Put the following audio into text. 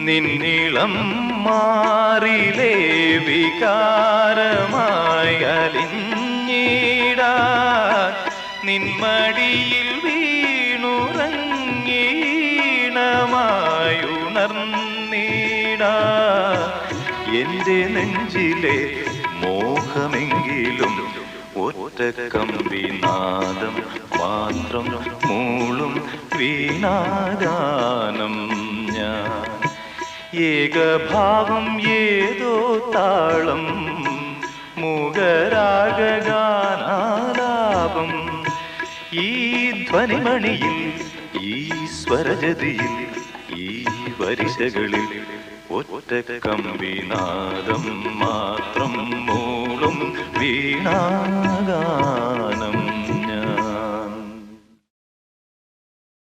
നിന്നിളം മാറിലേ വികാരമായി അലിഞ്ഞിടാൻ നിന്മടിയിൽ വീണുറങ്ങീണമായുണർന്നിടാൻ എന്റെ നെഞ്ചിലെ മോഹമെങ്കിലും ഒറ്റ കമ്പിനാദം മാത്രം മൂളും വീണാഗാനം ഞാൻ ഏകഭാവം ഏതോ താളം മൂകരാഗാനാലാപം ഈ ധ്വനിമണിയിൽ ഈ സ്വരജതിയിൽ ഈ വരിശകളിൽ ഒറ്റ കമ്പിനാദം മാത്രം മൂളും വീണാഗാനം